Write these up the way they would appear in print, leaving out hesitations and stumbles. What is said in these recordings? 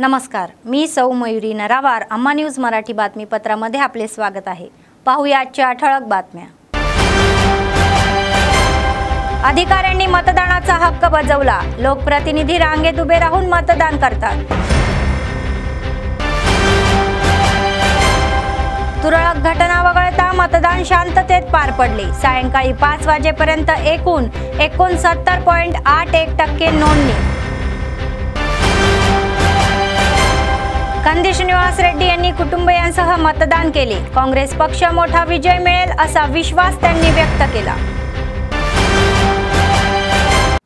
नमस्कार, मी सौ मयुरी नरावार। अम्मा न्यूज मराठी बातमीपत्रामध्ये आपले स्वागत आहे। पाहूया आजच्या ठळक बातम्या। अधिकाऱ्यांनी मतदानाचा हक्क बजावला। लोकप्रतिनिधी रांगेत उभे राहून मतदान करतात। तुरळक घटना वगळता मतदान शांततेत पार पडले। सायंकाळी 5 वाजेपर्यंत एकूण 69.81% नोंदणी। कंदी श्रीनिवास रेड्डी यांनी कुटुंबियांसह मतदान केले। काँग्रेस पक्ष मोठा विजय मिळेल असा विश्वास त्यांनी व्यक्त केला।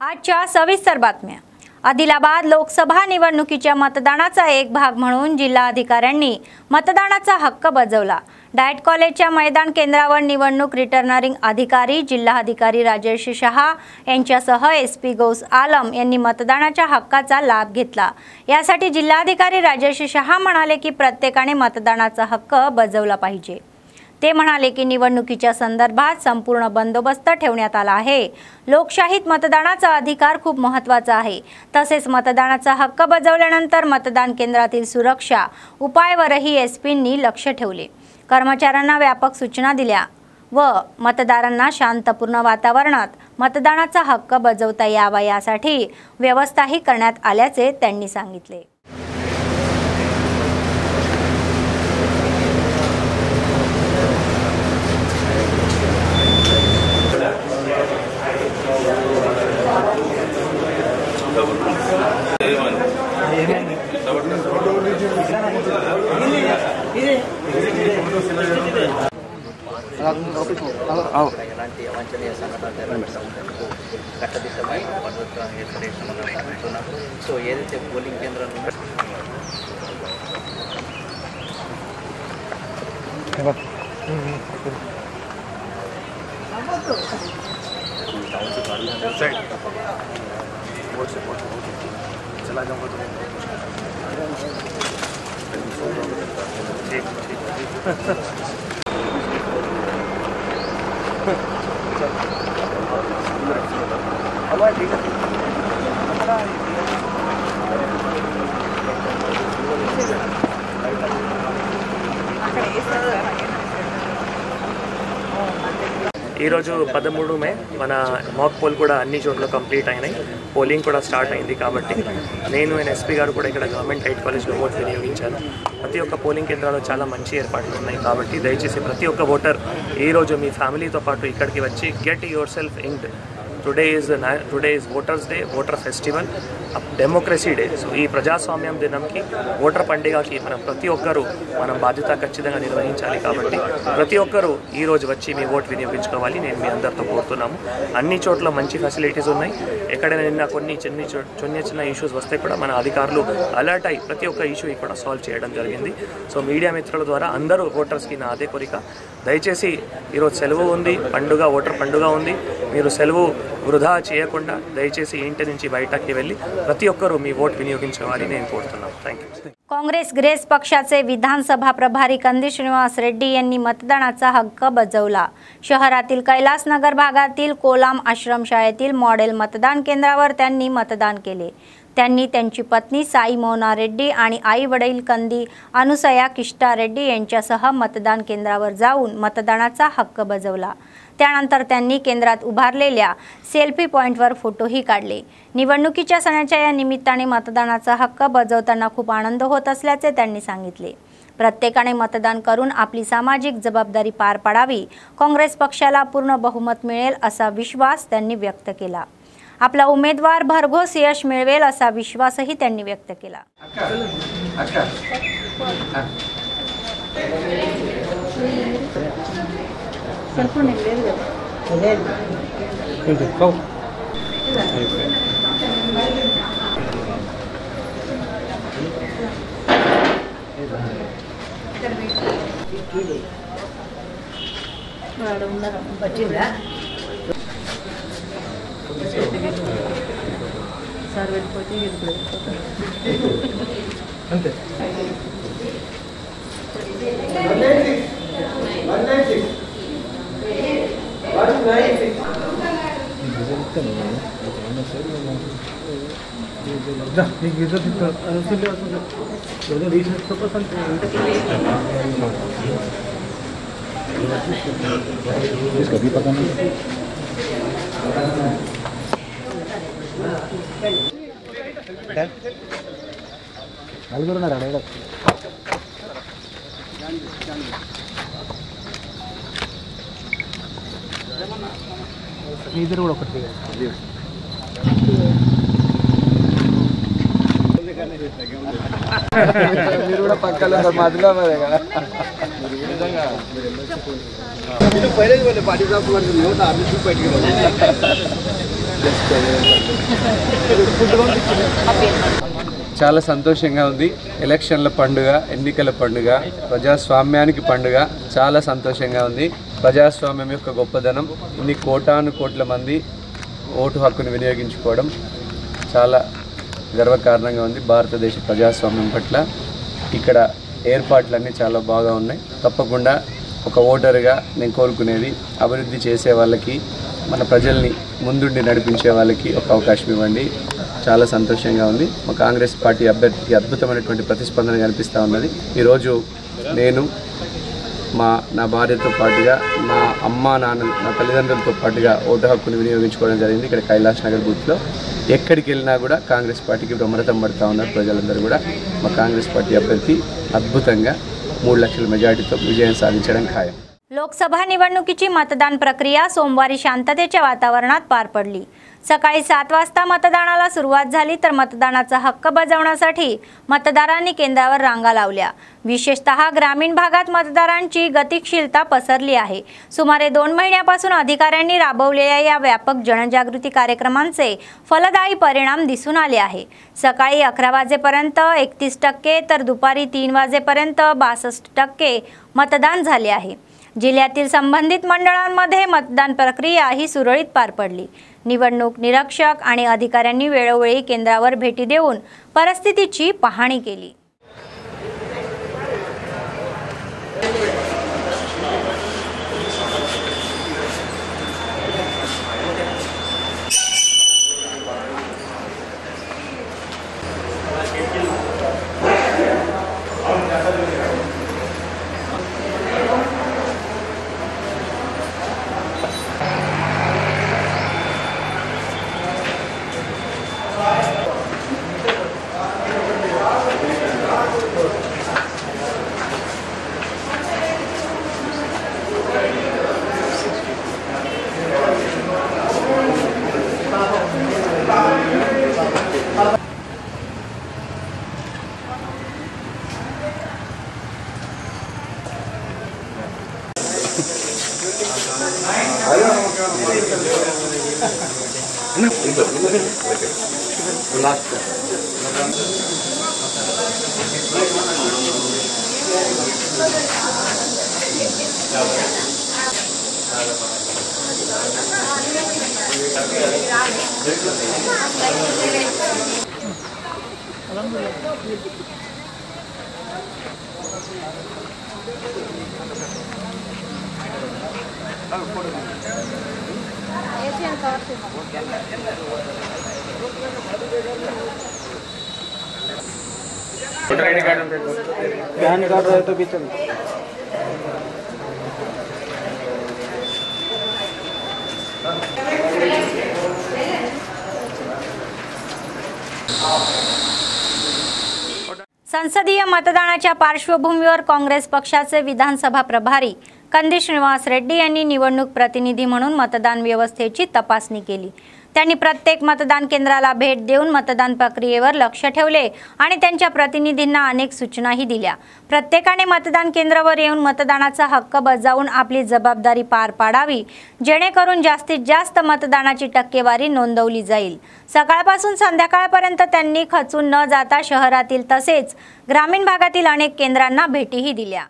आजच्या सविस्तर बातम्या। आदिलाबाद लोकसभा निवडणुकीच्या मतदानाचा एक भाग म्हणून जिल्हाधिकाऱ्यांनी मतदानाचा हक्क बजावला। डायट कॉलेजच्या मैदान केंद्रावर निवडणूक रिटर्निंग अधिकारी जिल्हाधिकारी राजेश शहा यांच्यासह एसपी गौस आलम यांनी मतदानाच्या हक्काचा लाभ घेतला। यासाठी जिल्हाधिकारी राजेश शहा म्हणाले की प्रत्येकाने मतदानाचा हक्क बजावला पाहिजे। ते म्हणाले की निवडणुकीच्या संदर्भात संपूर्ण बंदोबस्त ठेवण्यात आला आहे। लोकशाहीत मतदानाचा अधिकार खूप महत्त्वाचा आहे। तसेच मतदानाचा हक्क बजावल्यानंतर मतदान केंद्रातील सुरक्षा उपायावरही एसपींनी लक्ष ठेवले। कर्मचाऱ्यांना व्यापक सूचना दिल्या व मतदारांना शांतपूर्ण वातावरणात मतदानाचा हक्क बजावता यावा यासाठी व्यवस्थाही करण्यात आल्याचे त्यांनी सांगितले। ఎలాంటి అవాంఛనీయ సంఘటనలు జరగకుండా కట్టదిట్టమైన భద్రత ఏర్పడేస్తున్నాం। సో ఏదైతే పోలింగ్ కేంద్రాలు ఈరోజు 13 మే మన మాక్ పోల్ కూడా అన్ని చోట్ల కంప్లీట్ అయినాయి। పోలింగ్ కూడా స్టార్ట్ అయింది కాబట్టి నేను ఎస్పీ గారు కూడా ఇక్కడ గవర్నమెంట్ డైట్ కాలేజ్లో ఓటు వినియోగించాను। ప్రతి ఒక్క పోలింగ్ కేంద్రాల్లో చాలా మంచి ఏర్పాట్లు ఉన్నాయి కాబట్టి దయచేసి ప్రతి ఒక్క ఓటర్ ఈరోజు మీ ఫ్యామిలీతో పాటు ఇక్కడికి వచ్చి get your self inked. Today is voters day, voter festival, democracy day. So ఈ ప్రజాస్వామ్యం దినంకి ఓటర్ పండుగకి మనం ప్రతి ఒక్కరూ మనం బాధ్యత ఖచ్చితంగా నిర్వహించాలి కాబట్టి ప్రతి ఒక్కరూ ఈరోజు వచ్చి మీ ఓటు వినియోగించుకోవాలి నేను మీ అందరితో కోరుతున్నాము। అన్ని చోట్ల మంచి ఫెసిలిటీస్ ఉన్నాయి। ఎక్కడైనా నిన్న కొన్ని చిన్న ఇష్యూస్ వస్తే కూడా మన అధికారులు అలర్ట్ అయ్యి ప్రతి ఒక్క ఇష్యూ ఇక్కడ సాల్వ్ చేయడం జరిగింది। సో మీడియా మిత్రుల ద్వారా అందరూ ఓటర్స్కి నా అదే కోరిక, దయచేసి ఈరోజు సెలవు ఉంది, పండుగ ఓటర్ పండుగ ఉంది, మీరు సెలవు వృధా చేయకుండా దయచేసి ఇంటి నుంచి బయటకి వెళ్ళి प्रति ఒక్కరూ మీ ఓటు వినియోగించాలని నేను కోరుతున్నాను। థాంక్యూ। काँग्रेस ग्रेस पक्षाचे विधानसभा प्रभारी कंदी श्रीनिवास रेड्डी यांनी मतदानाचा हक्क बजावला। शहरातील कैलासनगर भागातील कोलाम आश्रमशाळेतील मॉडेल मतदान केंद्रावर त्यांनी मतदान केले। त्यांनी त्यांची पत्नी साई मोना रेड्डी आणि आई वडील कंदी अनुसया किष्टा रेड्डी यांच्यासह मतदान केंद्रावर जाऊन मतदानाचा हक्क बजावला। त्यानंतर त्यांनी केंद्रात उभारलेल्या सेल्फी पॉइंटवर फोटोही काढले। निवडणुकीच्या सणाच्या या निमित्ताने मतदानाचा हक्क बजावताना खूप आनंद होत असल्याचे त्यांनी सांगितले। प्रत्येकाने मतदान करून आपली सामाजिक जबाबदारी पार पाडावी। काँग्रेस पक्षाला पूर्ण बहुमत मिळेल असा विश्वास त्यांनी व्यक्त केला। आपला उमेदवार भरघोस यश मिळवेल असा विश्वासही त्यांनी व्यक्त केला। అంతే ఇద్దరు కూడా ఒకటి మీరు కూడా పక్కన మధ్యలో కదా చాలా సంతోషంగా ఉంది. ఎలక్షన్ల పండుగ, ఎన్నికల పండుగ, ప్రజాస్వామ్యానికి పండుగ. చాలా సంతోషంగా ఉంది. ప్రజాస్వామ్యం యొక్క గొప్పదనం, ఇన్ని కోటాను కోట్ల మంది ఓటు హక్కును వినియోగించుకోవడం చాలా గర్వకారణంగా ఉంది. భారతదేశ ప్రజాస్వామ్యం పట్ల ఇక్కడ ఏర్పాట్లన్నీ చాలా బాగా ఉన్నాయి. తప్పకుండా ఒక ఓటరుగా నేను కోరుకునేది అభివృద్ధి చేసే వాళ్ళకి, మన ప్రజల్ని ముందుండి నడిపించే వాళ్ళకి ఒక అవకాశం ఇవ్వండి. చాలా సంతోషంగా ఉంది. మా కాంగ్రెస్ పార్టీ అభ్యర్థికి అద్భుతమైనటువంటి ప్రతిస్పందన కనిపిస్తూ ఉన్నది. ఈరోజు నేను నా భార్యతో పాటుగా నా అమ్మ నాన్న నా తల్లిదండ్రులతో పాటుగా ఓటు హక్కును వినియోగించుకోవడం జరిగింది. ఇక్కడ కైలాష్ నగర్ బూత్లో ఎక్కడికి వెళ్ళినా కూడా కాంగ్రెస్ పార్టీకి బ్రహ్మరథం పడుతూ ఉన్నారు ప్రజలందరూ కూడా. మా కాంగ్రెస్ పార్టీ అభ్యర్థి అద్భుతంగా 3 లక్షల మెజార్टीతో विजय साधिंचడం ఖాయం. लोकसभा निवडणुकीची मतदान प्रक्रिया सोमवारी शांततेच्या वातावरणात पार पडली. सकाळी 7 वाजता मतदानाला सुरुवात झाली तर मतदानाचा हक्क बजावण्यासाठी मतदारांनी केंद्रावर रांगा लावल्या. विशेषतः ग्रामीण भागात मतदारांची गतिशीलता पसरली आहे. सुमारे 2 महिन्यापासून अधिकाऱ्यांनी राबवलेल्या या व्यापक जनजागृती कार्यक्रमांचे फलदायी परिणाम दिसून आले आहे. सकाळी 11 वाजेपर्यंत 31% तर दुपारी 3 वाजेपर्यंत 62% मतदान झाले आहे. जिल्ह्यातील संबंधित मंडळांमध्ये मतदान प्रक्रिया ही सुरळीत पार पडली. निवडणूक निरीक्षक आणि अधिकाऱ्यांनी वेळोवेळी केंद्रावर भेटी देऊन परिस्थितीची पाहणी केली. पैन कार्ड रहे तो भी चलता. संसदीय मतदानाच्या पार्श्वभूमीवर काँग्रेस पक्षाचे विधानसभा प्रभारी कंदी श्रीनिवास रेड्डी यांनी निवडणूक प्रतिनिधी म्हणून मतदान व्यवस्थेची तपासणी केली. त्यांनी प्रत्येक मतदान केंद्राला भेट देऊन मतदान प्रक्रियेवर लक्ष ठेवले आणि त्यांच्या प्रतिनिधींना अनेक सूचनाही दिल्या. प्रत्येकाने मतदान केंद्रावर येऊन मतदानाचा हक्क बजावून आपली जबाबदारी पार पाडावी, जेणेकरून जास्तीत जास्त मतदानाची टक्केवारी नोंदवली जाईल. सकाळपासून संध्याकाळपर्यंत त्यांनी खचून न जाता शहरातील तसेच ग्रामीण भागातील अनेक केंद्रांना भेटीही दिल्या.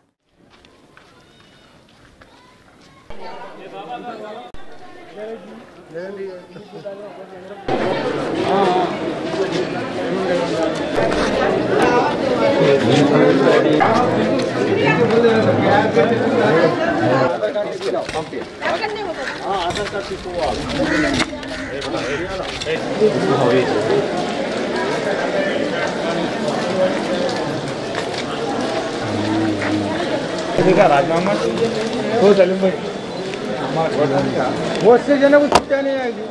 राजनामा हो चालेल भाई वो से जना कुछ छुट्टियां नहीं आएगी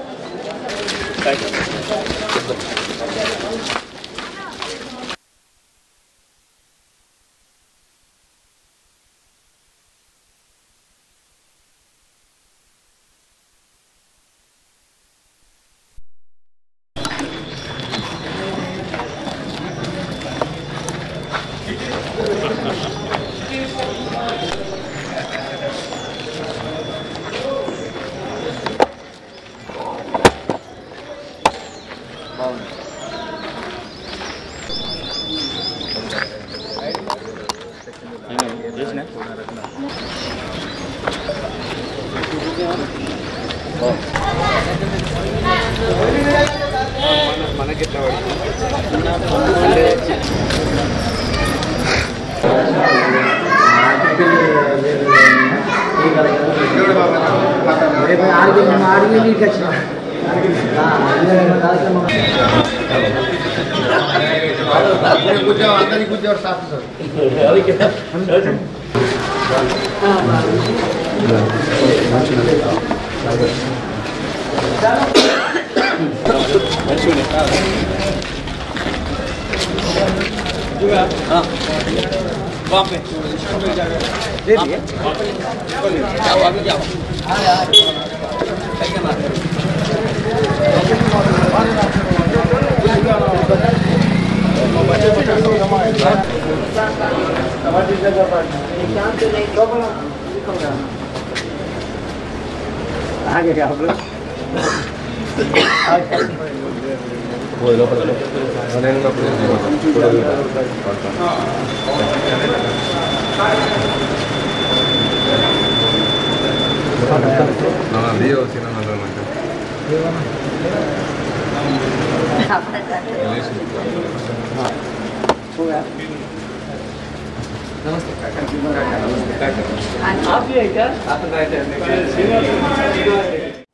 आगे क्या आप लोग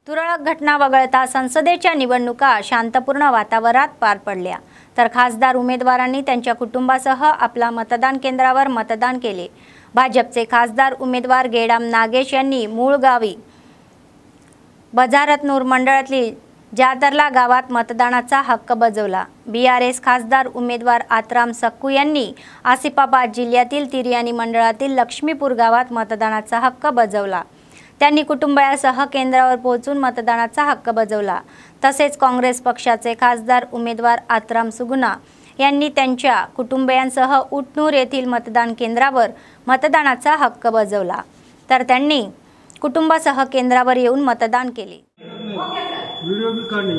तुरळक घटना वगळता संसदेच्या निवडणुका शांतपूर्ण वातावरणात पार पडल्या, तर खासदार उमेदवारांनी त्यांच्या कुटुंबासह आपल्या मतदान केंद्रावर मतदान केले। भाजपचे खासदार उमेदवार गेडाम नागेश यांनी मूळ गावी बजारतनूर मंडळातली जातरला गावात मतदानाचा हक्क बजावला। बीआरएस खासदार उमेदवार आत्राम सक्कू यांनी आसिफाबाद जिल्ह्यातील तिर्यानी मंडळातील लक्ष्मीपूर गावात मतदानाचा हक्क बजावला। त्यांनी कुटुंबासह केंद्रावर पोहोचून मतदानाचा हक्क बजावला। तसेच काँग्रेस पक्षाचे खासदार उमेदवार आत्राम सुगुना यांनी त्यांच्या कुटुंबियांसह उटनूर येथील मतदान केंद्रावर मतदानाचा हक्क बजावला, तर त्यांनी कुटुंबासह केंद्रावर येऊन मतदान केले। वीडियो भी करनी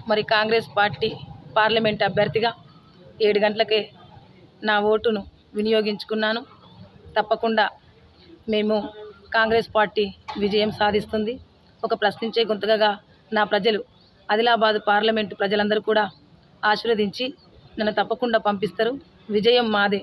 మరి కాంగ్రెస్ పార్టీ పార్లమెంట్ అభ్యర్థిగా 7 గంటలకే నా ఓటును వినియోగించుకున్నాను. తప్పకుండా మేము కాంగ్రెస్ పార్టీ విజయం సాధిస్తుంది. ఒక ప్రశ్నించే గొంతుకగా నా ప్రజలు ఆదిలాబాద్ పార్లమెంటు ప్రజలందరూ కూడా आशीर्वदिंची नन्नु तप्पकुंडा पंपिस्तारू. विजयम मादे.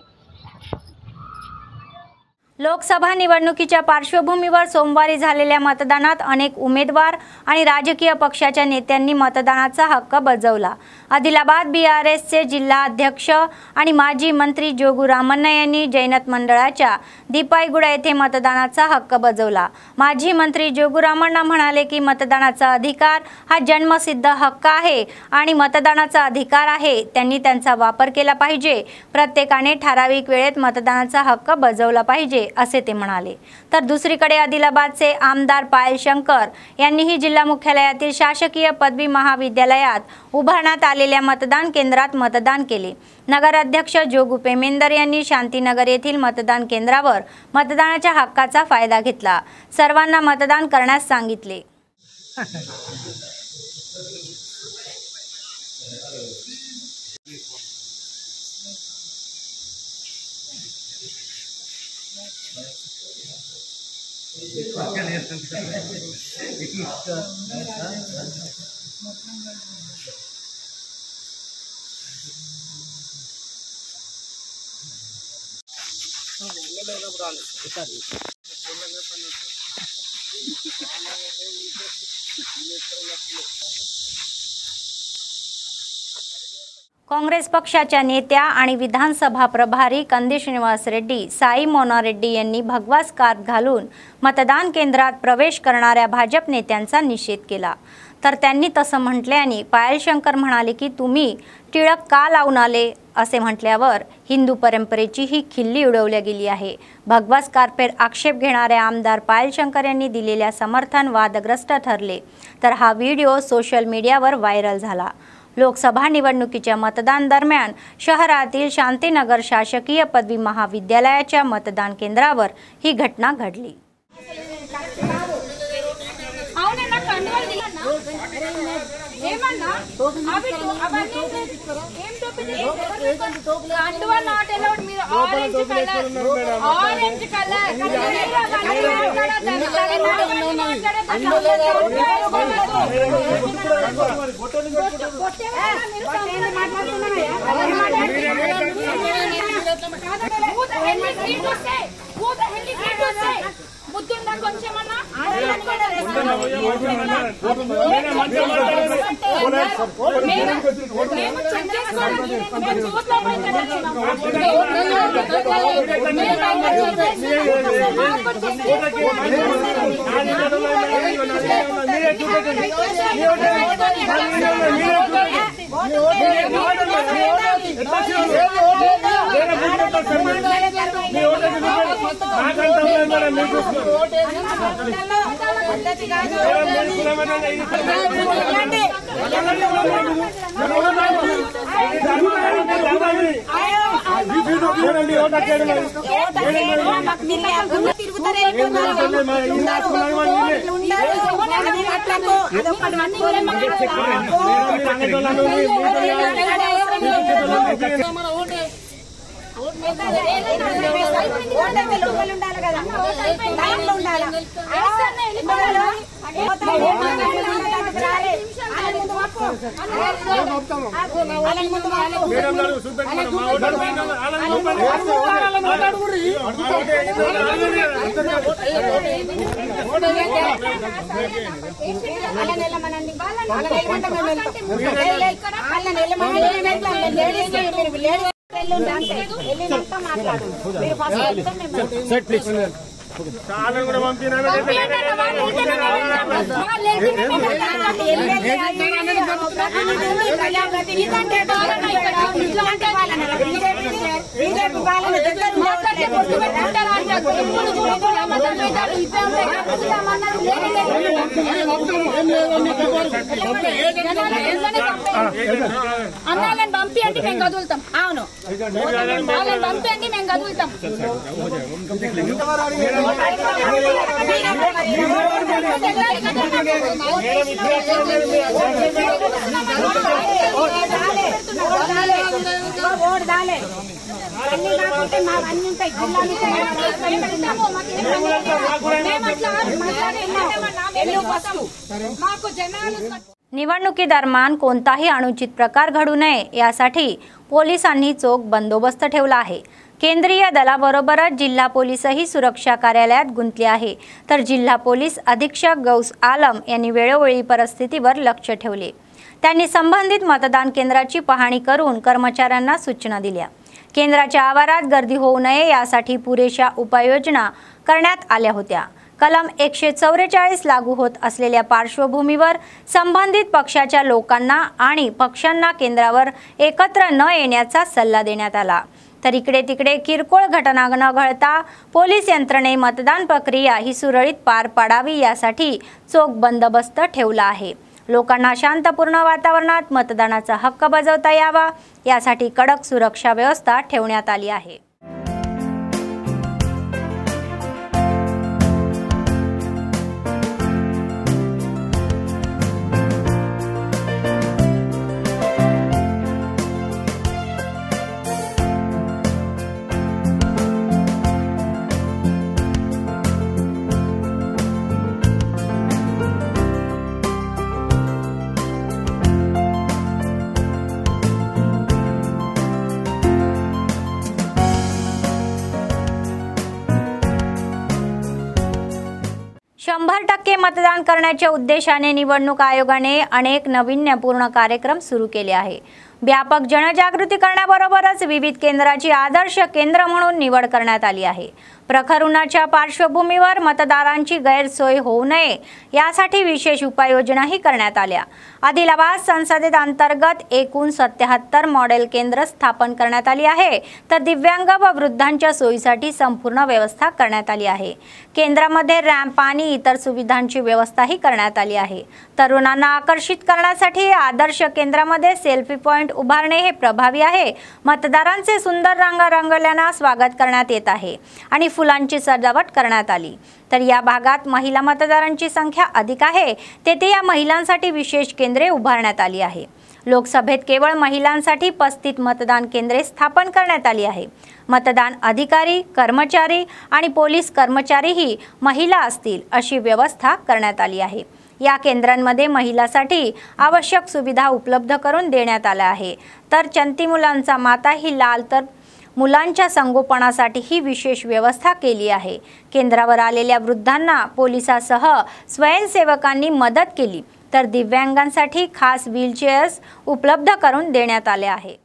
लोकसभा निवडणुकीच्या पार्श्वभूमीवर सोमवारी झालेल्या मतदानात अनेक उमेदवार आणि राजकीय पक्षाच्या नेत्यांनी मतदानाचा हक्क बजावला. आदिलाबाद बीआरएसचे जिल्हा अध्यक्ष आणि माजी मंत्री जोगू रामण्णा यांनी जैनत मंडळाच्या दीपाईगुडा येथे मतदानाचा हक्क बजावला. माजी मंत्री जोगू रामण्णा म्हणाले की मतदानाचा अधिकार हा जन्मसिद्ध हक्क आहे आणि मतदानाचा अधिकार आहे, त्यांनी त्यांचा वापर केला पाहिजे. प्रत्येकाने ठराविक वेळेत मतदानाचा हक्क बजावला पाहिजे असे ते म्हणाले. तर दुसरीकडे आदिलाबादचे आमदार पायल शंकर यांनीही जिल्हा मुख्यालयातील शासकीय पदवी महाविद्यालयात उभारण्यात आलेल्या मतदान केंद्रात मतदान केले. नगराध्यक्ष जोगू पेमेंदर यांनी शांतीनगर येथील मतदान केंद्रावर मतदानाच्या हक्काचा फायदा घेतला. सर्वांना मतदान करण्यास सांगितले. काँग्रेस पक्षाच्या नेत्या आणि विधानसभा प्रभारी कंदी श्रीनिवास रेड्डी, साई मोना रेड्डी यांनी भगवा स्कार्फ घालून मतदान केंद्रात प्रवेश करणाऱ्या भाजप नेत्यांचा निषेध केला. तर त्यांनी तसं म्हटल्याने पायल शंकर म्हणाले की तुम्ही टिळक का लावून आले असे म्हटल्यावर हिंदू परंपरेची ही खिल्ली उडवली गेली आहे. भगवा स्कार्फवर आक्षेप घेणाऱ्या आमदार पायल शंकर यांनी दिलेल्या समर्थन वादग्रस्त ठरले. तर हा व्हिडिओ सोशल मीडियावर व्हायरल झाला. लोकसभा निवडणुकीच्या मतदान दरम्यान शहरातील शांतीनगर शासकीय पदवी महाविद्यालयाच्या मतदान केंद्रावर ही घटना घडली. అన్నాలను పంపియండి మేము కదులుతాం. అవును వాళ్ళని పంపియండి మేము కదులుతాం. निवडणुकीदरम्यान कोणताही अनुचित प्रकार घडू नये यासाठी पोलिसांनी चोख बंदोबस्त ठेवला आहे. केंद्रीय दलाबरोबरच जिल्हा पोलीसही सुरक्षा कार्यालयात गुंतले आहे. तर जिल्हा पोलीस अधीक्षक गौस आलम यांनी वेळोवेळी परिस्थितीवर लक्ष ठेवले. त्यांनी संबंधित मतदान केंद्राची पाहणी करून कर्मचाऱ्यांना सूचना दिल्या. केंद्राच्या आवारात गर्दी होऊ नये यासाठी पुरेशा उपाययोजना करण्यात आल्या होत्या. कलम 144 लागू होत असलेल्या पार्श्वभूमीवर संबंधित पक्षाच्या लोकांना आणि पक्षांना केंद्रावर एकत्र न येण्याचा सल्ला देण्यात आला. तर इकडे तिकडे किरकोळ घटना न घडता पोलीस यंत्रणे मतदान प्रक्रिया ही सुरळीत पार पाडावी यासाठी चोख बंदोबस्त ठेवला आहे. लोकांना शांतपूर्ण वातावरणात मतदानाचा हक्क बजावता यावा यासाठी कडक सुरक्षा व्यवस्था ठेवण्यात आली आहे. शंभर टक्के मतदान करण्याच्या उद्देशाने निवडणूक आयोगाने अनेक नाविन्यपूर्ण कार्यक्रम सुरू केले आहे. व्यापक जनजागृती करण्याबरोबरच विविध केंद्राची आदर्श केंद्र म्हणून निवड करण्यात आली आहे. प्रखर उन्हाच्या पार्श्वभूमीवर मतदारांची गैरसोय होऊ नये यासाठी विशेष उपाययोजनाही करण्यात आल्या. आदिलाबाद संसदेत अंतर्गत एकूण 77 मॉडेल केंद्र स्थापन करण्यात आली आहे. तर दिव्यांग व वृद्धांच्या सोयीसाठी संपूर्ण व्यवस्था करण्यात आली आहे. केंद्रामध्ये रॅम्प आणि इतर सुविधांची व्यवस्थाही करण्यात आली आहे. तरुणांना आकर्षित करण्यासाठी आदर्श केंद्रामध्ये सेल्फी पॉइंट उभारणे हे प्रभावी आहे. मतदारांचे सुंदर रंगरंगोळ्यांना स्वागत करण्यात येत आहे आणि फुलांची सजावट करण्यात आली. तर या भागात महिला मतदारांची संख्या अधिक आहे तेथे या महिलांसाठी विशेष केंद्रे उभारण्यात आली आहे. लोकसभेत केवळ महिलांसाठी 35 मतदान केंद्रे स्थापन करण्यात आली आहे. मतदान अधिकारी, कर्मचारी आणि पोलीस कर्मचारीही महिला असतील अशी व्यवस्था करण्यात आली आहे. या केंद्रांमध्ये महिलांसाठी आवश्यक सुविधा उपलब्ध करून देण्यात आल्या आहे. तर चंती मुलांचा माता ही लाल तर मुलांच्या संगोपनासाठी ही विशेष व्यवस्था केली आहे. केंद्रावर आलेल्या वृद्धांना पोलिसांसह स्वयंसेवकांनी मदत केली. तर दिव्यांगांसाठी खास व्हीलचेअर्स उपलब्ध करून देण्यात आले आहे.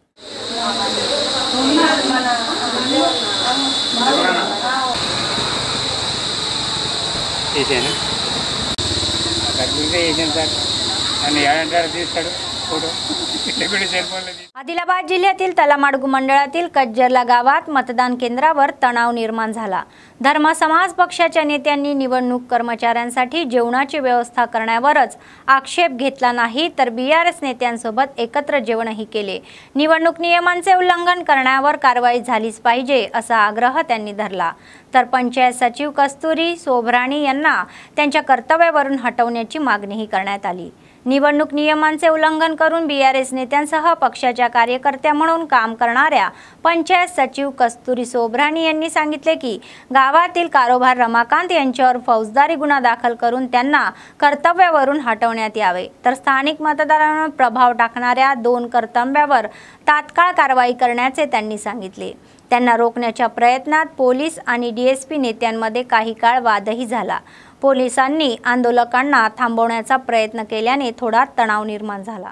आदिलाबाद जिल्ह्यातील तलामाडगू मंडळातील कज्जरला गावात मतदान केंद्रावर तणाव निर्माण झाला. धर्म समाज पक्षाच्या नेत्यांनी निवडणूक कर्मचाऱ्यांसाठी जेवणाची व्यवस्था करण्यावरच आक्षेप घेतला नाही तर बीआरएस नेत्यांसोबत एकत्र जेवणही केले. निवडणूक नियमांचे उल्लंघन करण्यावर कारवाई झालीच पाहिजे असा आग्रह त्यांनी धरला. तर पंचायत सचिव कस्तुरी सोभराणी यांना त्यांच्या कर्तव्यावरून हटवण्याची मागणीही करण्यात आली. निवडणूक नियमांचे उल्लंघन करून बीआरएस नेत्यांसह पक्षाच्या कार्यकर्त्या म्हणून काम करणाऱ्या पंचायत सचिव कस्तुरी सोभराणी यांनी सांगितले की गावातील कारभार रमाकांत यांच्यावर फौजदारी गुन्हा दाखल करून त्यांना कर्तव्यावरून हटवण्यात यावे. तर स्थानिक मतदारांवर प्रभाव टाकणाऱ्या 2 कर्तव्यावर तात्काळ कारवाई करण्याचे त्यांनी सांगितले. त्यांना रोखण्याच्या प्रयत्नात पोलीस आणि डीएसपी नेत्यांमध्ये काही काळ वादही झाला. पोलिसांनी आंदोलकांना थांबवण्याचा प्रयत्न केल्याने थोडा तणाव निर्माण झाला.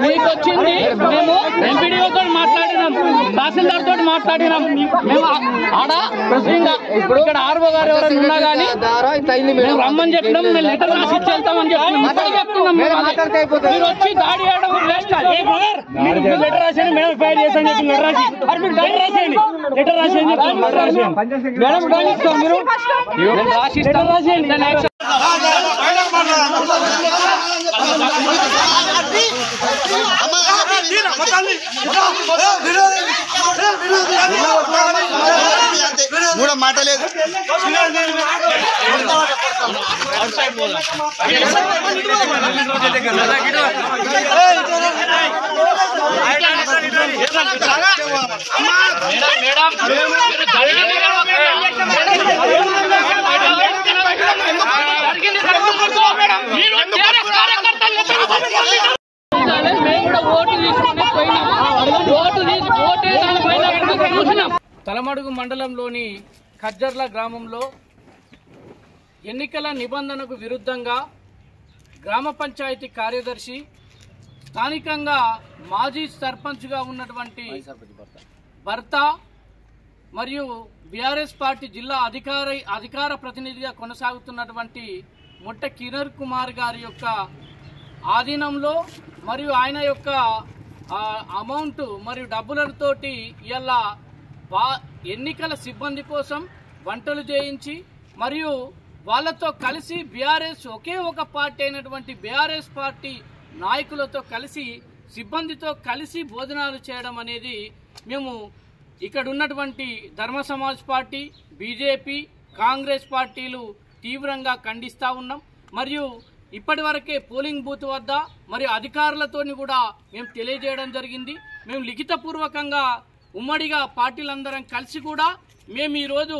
మీకు వచ్చింది మేము ఎంపీడీఓతో మాట్లాడినాం. తహసీల్దార్ తోటి మాట్లాడినాం. మేము ఆడ ఇప్పుడు ఇక్కడ ఆర్ఓ గారు ఎవరైనా ఉన్నా కానీ మేము రమ్మని చెప్పినాం. మేము లెటర్ రాసి ఇచ్చి వెళ్తామని చెప్తున్నాం. మీరు వచ్చి దాడి చేయడం వేస్ట్. లెటర్ రాసేయండి మేడం, ఫైల్ చేసాను చెప్పి లెటర్ రాసి లెటర్ రాసేయండి. లెటర్ రాసేయండి మేడం, రాసిస్తాం. మీరు రాసిస్తాం, రాసేయండి. మూడో మాట లేదు. తలమడుగు మండలంలోని ఖజ్జర్ల గ్రామంలో ఎన్నికల నిబంధనకు విరుద్ధంగా గ్రామ పంచాయతీ కార్యదర్శి, స్థానికంగా మాజీ సర్పంచ్గా ఉన్నటువంటి భర్త మరియు బీఆర్ఎస్ పార్టీ జిల్లా అధికార ప్రతినిధిగా కొనసాగుతున్నటువంటి ముట్ట కిరణ్ కుమార్ గారి యొక్క ఆధీనంలో మరియు ఆయన యొక్క అమౌంట్ మరియు డబ్బులతోటి ఇలా ఎన్నికల సిబ్బంది కోసం వంటలు చేయించి మరియు వాళ్ళతో కలిసి బీఆర్ఎస్ ఒకే ఒక పార్టీ అయినటువంటి బీఆర్ఎస్ పార్టీ నాయకులతో కలిసి సిబ్బందితో కలిసి భోజనాలు చేయడం అనేది మేము ఇక్కడ ఉన్నటువంటి ధర్మ సమాజ్ పార్టీ, బీజేపీ, కాంగ్రెస్ పార్టీలు తీవ్రంగా ఖండిస్తూ ఉన్నాం. మరియు ఇప్పటి వరకే పోలింగ్ బూత్ వద్ద మరియు అధికారులతోని కూడా మేము తెలియజేయడం జరిగింది. మేము లిఖితపూర్వకంగా ఉమ్మడిగా పార్టీలందరం కలిసి కూడా మేము ఈరోజు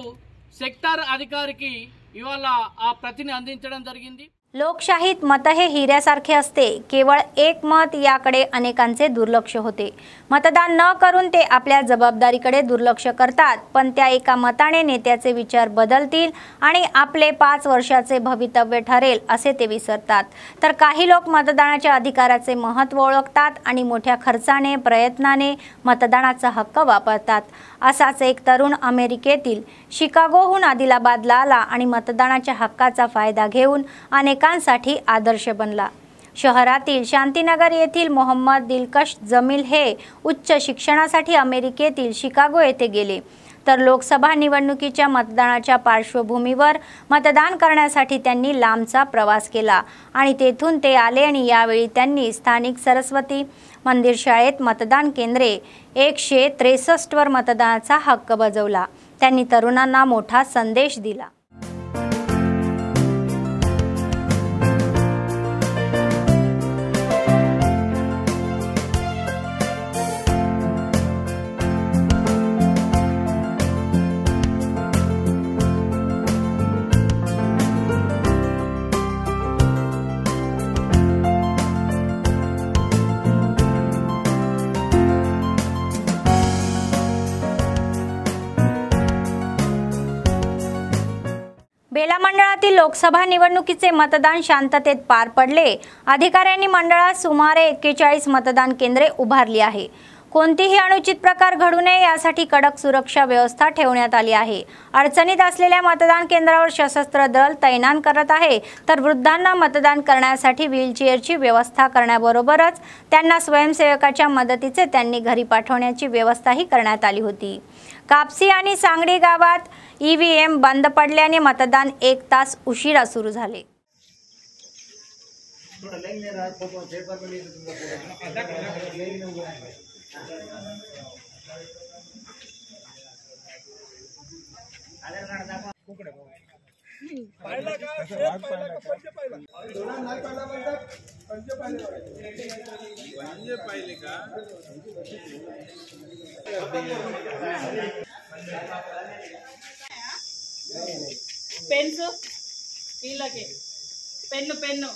సెక్టార్ अधिकारी ఇవాళ ఆ ప్రతిని అందించడం జరిగింది. लोकशाहीत मत हे हिऱ्यासारखे असते. केवळ एक मत याकडे अनेकांचे दुर्लक्ष होते. मतदान न करून ते आपल्या जबाबदारीकडे दुर्लक्ष करतात. पण त्या एका मताने नेत्याचे विचार बदलतील आणि आपले 5 वर्षाचे भवितव्य ठरेल असे ते विसरतात. तर काही लोक मतदानाच्या अधिकाराचे महत्त्व ओळखतात आणि मोठ्या खर्चाने प्रयत्नाने मतदानाचा हक्क वापरतात. असाच एक तरुण अमेरिकेतील शिकागोहून आदिलाबादला आला आणि मतदानाच्या हक्काचा फायदा घेऊन अनेकांसाठी आदर्श बनला. शहरातील शांतीनगर येथील मोहम्मद दिलकश जमील हे उच्च शिक्षणासाठी अमेरिकेतील शिकागो येथे गेले. तर लोकसभा निवडणुकीच्या मतदानाच्या पार्श्वभूमीवर मतदान करण्यासाठी त्यांनी लांबचा प्रवास केला आणि तेथून ते आले आणि यावेळी त्यांनी स्थानिक सरस्वती मंदिर शाळेत मतदान केंद्रे 163 वर मतदानाचा हक्क बजावला. त्यांनी तरुणांना मोठा संदेश दिला. बेला मंडळातील लोकसभा निवडणुकीचे मतदान शांततेत पार पडले. अधिकाऱ्यांनी मंडळात सुमारे 41 मतदान केंद्रे उभारली आहे. कोणतीही अनुचित प्रकार घडू नये यासाठी कडक सुरक्षा व्यवस्था ठेवण्यात आली आहे. अडचणीत असलेल्या मतदान केंद्रावर सशस्त्र दल तैनात करत आहे. तर वृद्धांना मतदान करण्यासाठी व्हीलचेअरची व्यवस्था करण्याबरोबरच त्यांना स्वयंसेवकाच्या मदतीचे त्यांनी घरी पाठवण्याची व्यवस्थाही करण्यात आली होती. कापसी आणि सांगडी गावात ईव्हीएम बंद पडल्याने मतदान 1 तास उशिरा सुरू झाले. पेन्स వీళ్ళకి పెన్ను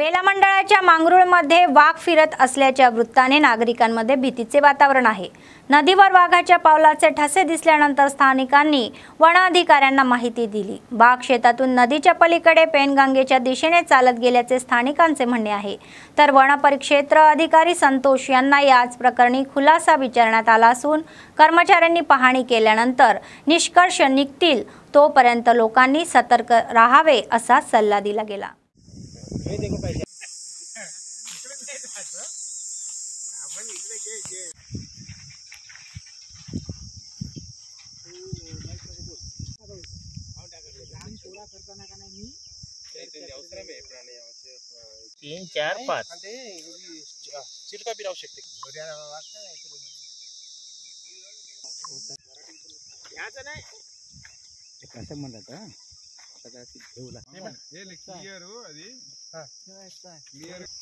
बेला मंडळाच्या मांगरुळमध्ये वाघ फिरत असल्याच्या वृत्ताने नागरिकांमध्ये भीतीचे वातावरण आहे। नदीवर वाघाच्या पावलाचे ठसे दिसल्यानंतर स्थानिकांनी वन अधिकाऱ्यांना माहिती दिली। वाघ शेतातून नदीच्या पलीकडे पेनगंगेच्या दिशेने चालत गेल्याचे स्थानिकांचे म्हणणे आहे। तर वन परिक्षेत्र अधिकारी संतोष यांना याच प्रकरणी खुलासा विचारण्यात आला असून कर्मचाऱ्यांनी पाहणी केल्यानंतर निष्कर्ष निघतील तोपर्यंत लोकांनी सतर्क राहावे असा सल्ला दिला गेला। तीन चार पाच चिरका बी राहू शकते कसं म्हणत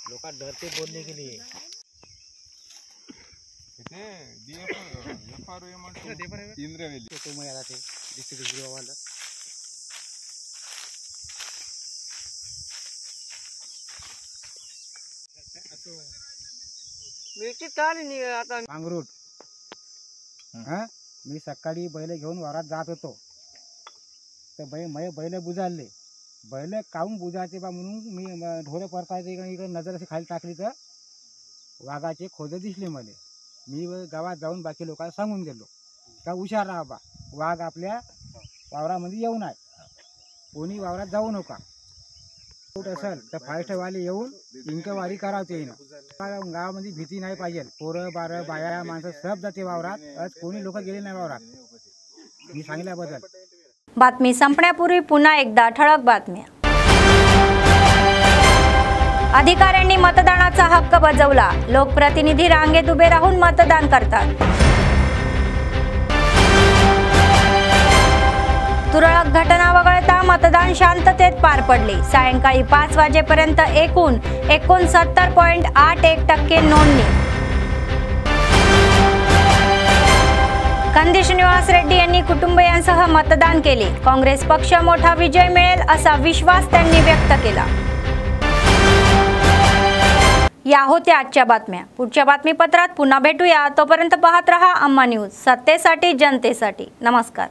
लोक डरते बोलने के लिए मांगरूळ मी सकाळी बैल घेऊन वावरात जात होतो तर बैल बुजाले बैल काऊन बुजायचे बा म्हणून मी ढोरे परतायचे इकडे नजर अशी खाली टाकली तर वाघाचे खोद दिसले मला। मी गावात जाऊन बाकी लोकांना सांगून गेलो का हुशार राहा बा, वाघ आपल्या वावरामध्ये येऊ नये, कोणी वावरात जाऊ नका, असेल तर फायस्टवाले येऊन इंकवारी करावते ना। गावामध्ये भीती नाही पाहिजे, पोरं बारं बाया माणसं सब जाते वावरात, आज कोणी लोक गेले नाही वावरात मी सांगितल्याबद्दल। बातमी संपण्यापूर्वी पुन्हा एकदा ठळक बातम्या। अधिकाऱ्यांनी मतदानाचा हक्क बजावला, लोकप्रतिनिधी रांगेत उभे राहून मतदान करतात। तुरळक घटना वगळता मतदान शांततेत पार पडले। सायंकाळी 5 वाजेपर्यंत एकूण 69.81% नोंदणी। कंदी श्रीनिवास रेड्डी यांनी कुटुंबियांसह मतदान केले। काँग्रेस पक्ष मोठा विजय मिळेल असा विश्वास त्यांनी व्यक्त केला। या होत्या आजच्या बातम्या। पुढच्या बातमीपत्रात पुन्हा भेटूया, तोपर्यंत पाहत रहा अम्मा न्यूज, सत्तेसाठी जनतेसाठी। नमस्कार।